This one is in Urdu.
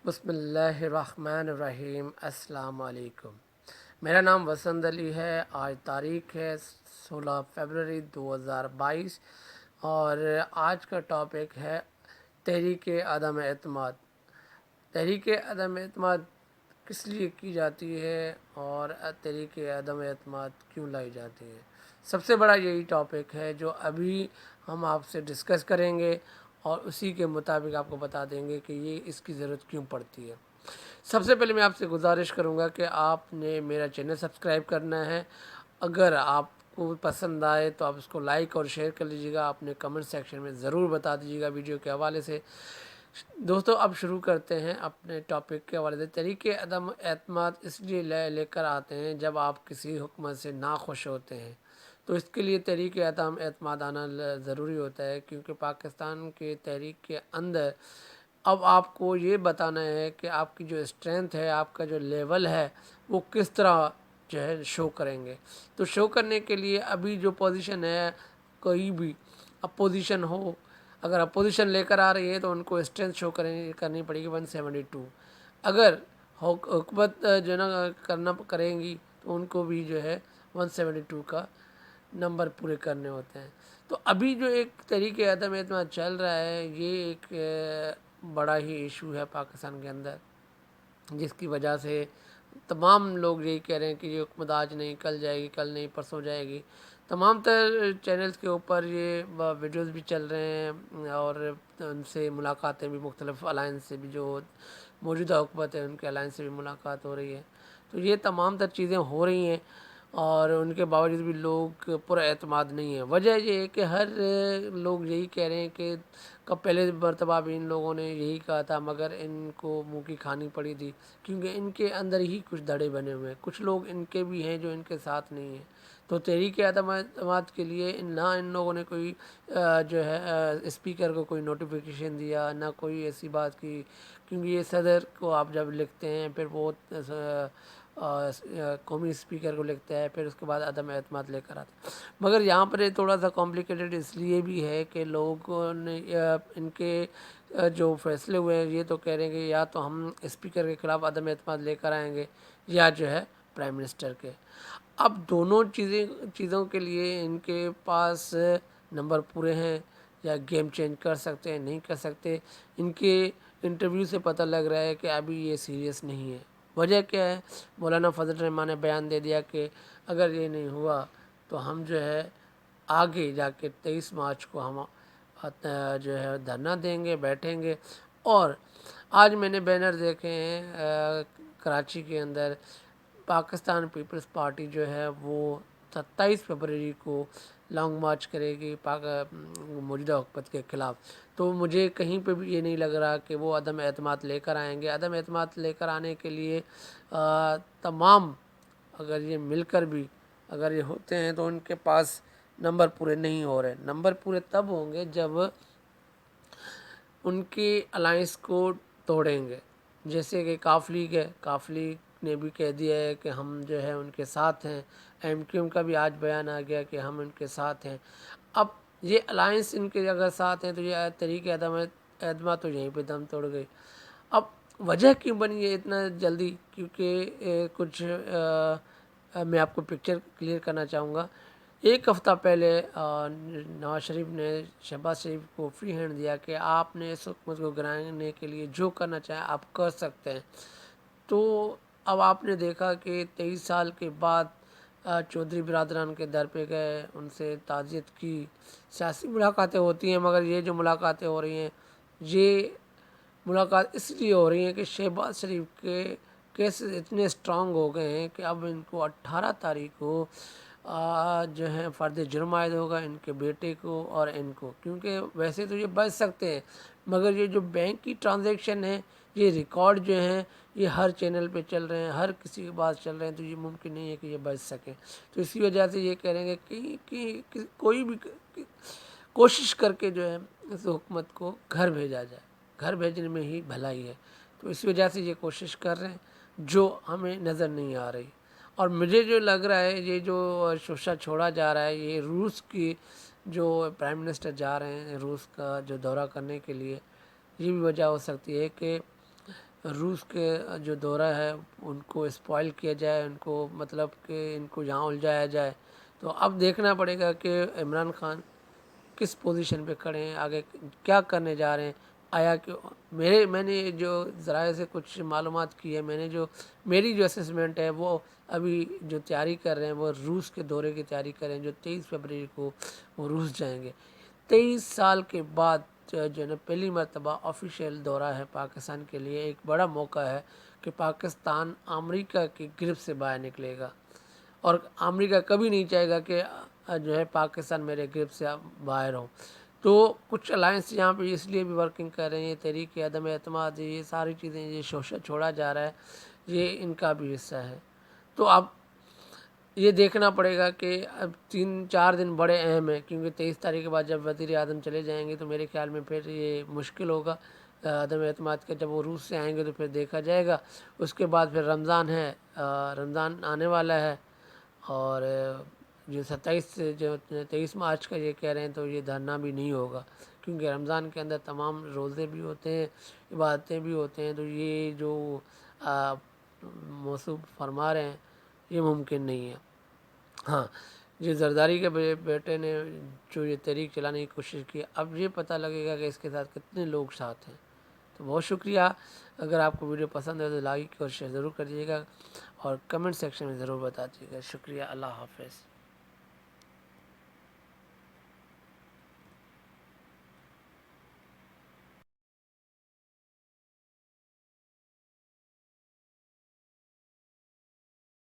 بسم اللہ الرحمن الرحیم۔ السلام علیکم۔ میرا نام وسند علی ہے۔ آج تاریخ ہے 16 فروری 2022 اور آج کا ٹاپک ہے تحریک عدم اعتماد۔ تحریک عدم اعتماد کس لیے کی جاتی ہے اور تحریک عدم اعتماد کیوں لائی جاتی ہے؟ سب سے بڑا یہی ٹاپک ہے جو ابھی ہم آپ سے ڈسکس کریں گے اور اسی کے مطابق آپ کو بتا دیں گے کہ یہ اس کی ضرورت کیوں پڑتی ہے۔ سب سے پہلے میں آپ سے گزارش کروں گا کہ آپ نے میرا چینل سبسکرائب کرنا ہے۔ اگر آپ کو پسند آئے تو آپ اس کو لائک اور شیئر کر لیجیے گا، اپنے کمنٹ سیکشن میں ضرور بتا دیجیے گا ویڈیو کے حوالے سے۔ دوستو اب شروع کرتے ہیں اپنے ٹاپک کے حوالے سے۔ تحریک عدم اعتماد اس لیے لے کر آتے ہیں جب آپ کسی حکومت سے ناخوش ہوتے ہیں تو اس کے لیے تحریک عدم اعتماد آنا ضروری ہوتا ہے، کیونکہ پاکستان کے تحریک کے اندر اب آپ کو یہ بتانا ہے کہ آپ کی جو اسٹرینتھ ہے، آپ کا جو لیول ہے وہ کس طرح جو ہے شو کریں گے۔ تو شو کرنے کے لیے ابھی جو پوزیشن ہے، کوئی بھی اپوزیشن ہو، اگر اپوزیشن لے کر آ رہی ہے تو ان کو اسٹرینتھ شو کرنی پڑے گی 172۔ اگر حکومت جو ہے نا کریں گی تو ان کو بھی جو ہے 172 کا نمبر پورے کرنے ہوتے ہیں۔ تو ابھی جو ایک تحریک عدم اعتماد چل رہا ہے، یہ ایک بڑا ہی ایشو ہے پاکستان کے اندر، جس کی وجہ سے تمام لوگ یہی کہہ رہے ہیں کہ یہ حکومت آج نہیں کل جائے گی، کل نہیں پرسوں جائے گی۔ تمام تر چینلز کے اوپر یہ ویڈیوز بھی چل رہے ہیں اور ان سے ملاقاتیں بھی، مختلف الائنس سے بھی، جو موجودہ حکومت ہے ان کے الائنس سے بھی ملاقات ہو رہی ہے۔ تو یہ تمام تر چیزیں ہو رہی ہیں اور ان کے باوجود بھی لوگ پر اعتماد نہیں ہے۔ وجہ یہ ہے کہ ہر لوگ یہی کہہ رہے ہیں کہ پہلے مرتبہ بھی ان لوگوں نے یہی کہا تھا، مگر ان کو منہ کی کھانی پڑی تھی، کیونکہ ان کے اندر ہی کچھ دھڑے بنے ہوئے ہیں۔ کچھ لوگ ان کے بھی ہیں جو ان کے ساتھ نہیں ہیں۔ تو تحریک عدم اعتماد کے لیے نہ ان لوگوں نے کوئی جو ہے اسپیکر کو کوئی نوٹیفیکیشن دیا، نہ کوئی ایسی بات کی، کیونکہ یہ صدر کو آپ جب لکھتے ہیں پھر وہ قومی اسپیکر کو لکھتا ہے، پھر اس کے بعد عدم اعتماد لے کر آتا ہے۔ مگر یہاں پر یہ تھوڑا سا کمپلیکیٹڈ اس لیے بھی ہے کہ لوگوں نے ان کے جو فیصلے ہوئے ہیں یہ تو کہہ رہے ہیں کہ یا تو ہم اسپیکر کے خلاف عدم اعتماد لے کر آئیں گے یا جو ہے پرائم منسٹر کے۔ اب دونوں چیزوں کے لیے ان کے پاس نمبر پورے ہیں، یا گیم چینج کر سکتے ہیں، نہیں کر سکتے۔ ان کے انٹرویو سے پتہ لگ رہا ہے کہ ابھی یہ سیریس نہیں ہے۔ وجہ کیا ہے؟ مولانا فضل الرحمان نے بیان دے دیا کہ اگر یہ نہیں ہوا تو ہم جو ہے آگے جا کے 23 مارچ کو ہم جو ہے دھرنا دیں گے، بیٹھیں گے۔ اور آج میں نے بینر دیکھے ہیں کراچی کے اندر، پاکستان پیپلز پارٹی جو ہے وہ 27 فروری کو لانگ مارچ کرے گی موجودہ حکومت کے خلاف۔ تو مجھے کہیں پہ بھی یہ نہیں لگ رہا کہ وہ عدم اعتماد لے کر آئیں گے۔ عدم اعتماد لے کر آنے کے لیے تمام، اگر یہ مل کر بھی اگر یہ ہوتے ہیں تو ان کے پاس نمبر پورے نہیں ہو رہے۔ نمبر پورے تب ہوں گے جب ان کی الائنس کو توڑیں گے، جیسے کہ کاف لیگ ہے۔ کاف لیگ نے بھی کہہ دیا ہے کہ ہم جو ہے ان کے ساتھ ہیں۔ ایم کیو ایم کا بھی آج بیان آ گیا کہ ہم ان کے ساتھ ہیں۔ اب یہ الائنس ان کے اگر ساتھ ہیں تو یہ تحریک عدم اعتماد تو یہیں پہ دم توڑ گئی۔ اب وجہ کیوں بنی ہے اتنا جلدی؟ کیونکہ کچھ میں آپ کو پکچر کلیئر کرنا چاہوں گا۔ ایک ہفتہ پہلے نواز شریف نے شہباز شریف کو فری ہینڈ دیا کہ آپ نے اس حکومت کو گرانے کے لیے جو کرنا چاہیں آپ کر سکتے ہیں۔ تو اب آپ نے دیکھا کہ 23 سال کے بعد چودھری برادران کے در پہ گئے، ان سے تعزیت کی، سیاسی ملاقاتیں ہوتی ہیں، مگر یہ جو ملاقاتیں ہو رہی ہیں یہ ملاقات اس لیے ہو رہی ہیں کہ شہباز شریف کے کیسز اتنے اسٹرانگ ہو گئے ہیں کہ اب ان کو 18 تاریخ کو جو ہے فرد جرم عائد ہوگا ان کے بیٹے کو اور ان کو، کیونکہ ویسے تو یہ بچ سکتے ہیں، مگر یہ جو بینک کی ٹرانزیکشن ہے، یہ ریکارڈ جو ہیں یہ ہر چینل پہ چل رہے ہیں، ہر کسی کے پاس چل رہے ہیں، تو یہ ممکن نہیں ہے کہ یہ بچ سکیں۔ تو اسی وجہ سے یہ کہہ رہے ہیں کہ کوئی بھی کوشش کر کے جو ہے اس حکومت کو گھر بھیجا جائے، گھر بھیجنے میں ہی بھلائی ہے۔ تو اس وجہ سے یہ کوشش کر رہے ہیں جو ہمیں نظر نہیں آ رہی۔ اور مجھے جو لگ رہا ہے یہ جو شوشہ چھوڑا جا رہا ہے، یہ روس کی جو پرائم منسٹر جا رہے ہیں روس کا جو دورہ کرنے کے لیے، یہ بھی وجہ ہو سکتی ہے کہ روس کے جو دورہ ہے ان کو اسپوائل کیا جائے، ان کو مطلب کہ ان کو یہاں الجھایا جائے۔ تو اب دیکھنا پڑے گا کہ عمران خان کس پوزیشن پہ کھڑے ہیں، آگے کیا کرنے جا رہے ہیں۔ آیا کہ میں نے جو ذرائع سے کچھ معلومات کی ہے، میری جو اسسمنٹ ہے وہ ابھی جو تیاری کر رہے ہیں وہ روس کے دورے کی تیاری کر رہے ہیں، جو 23 فروری کو وہ روس جائیں گے۔ 23 سال کے بعد جو ہے نا پہلی مرتبہ آفیشیل دورہ ہے پاکستان کے لیے، ایک بڑا موقع ہے کہ پاکستان امریکہ کی گرفت سے باہر نکلے گا، اور امریکہ کبھی نہیں چاہے گا کہ جو ہے پاکستان میرے گرفت سے باہر ہو۔ تو کچھ الائنس یہاں پہ اس لیے بھی ورکنگ کر رہے ہیں، تحریک عدم اعتماد، یہ ساری چیزیں، یہ شوشہ چھوڑا جا رہا ہے، یہ ان کا بھی حصہ ہے۔ تو اب یہ دیکھنا پڑے گا کہ اب 3-4 دن بڑے اہم ہیں، کیونکہ 23 تاریخ کے بعد جب وزیر اعظم چلے جائیں گے تو میرے خیال میں پھر یہ مشکل ہوگا عدم اعتماد کا۔ جب وہ روس سے آئیں گے تو پھر دیکھا جائے گا۔ اس کے بعد پھر رمضان ہے، رمضان آنے والا ہے، اور جو 23 مارچ کا یہ کہہ رہے ہیں تو یہ دھرنا بھی نہیں ہوگا، کیونکہ رمضان کے اندر تمام روزے بھی ہوتے ہیں، عبادتیں بھی ہوتے ہیں، تو یہ جو موصوف فرما رہے ہیں یہ ممکن نہیں ہے۔ ہاں، یہ زرداری کے بیٹے نے جو یہ تحریک چلانے کی کوشش کی، اب یہ پتہ لگے گا کہ اس کے ساتھ کتنے لوگ ساتھ ہیں۔ تو بہت شکریہ، اگر آپ کو ویڈیو پسند ہے تو لائک اور شیئر ضرور کریے گا، اور کمنٹ سیکشن میں ضرور بتا دیجیے گا۔ شکریہ، اللہ حافظ۔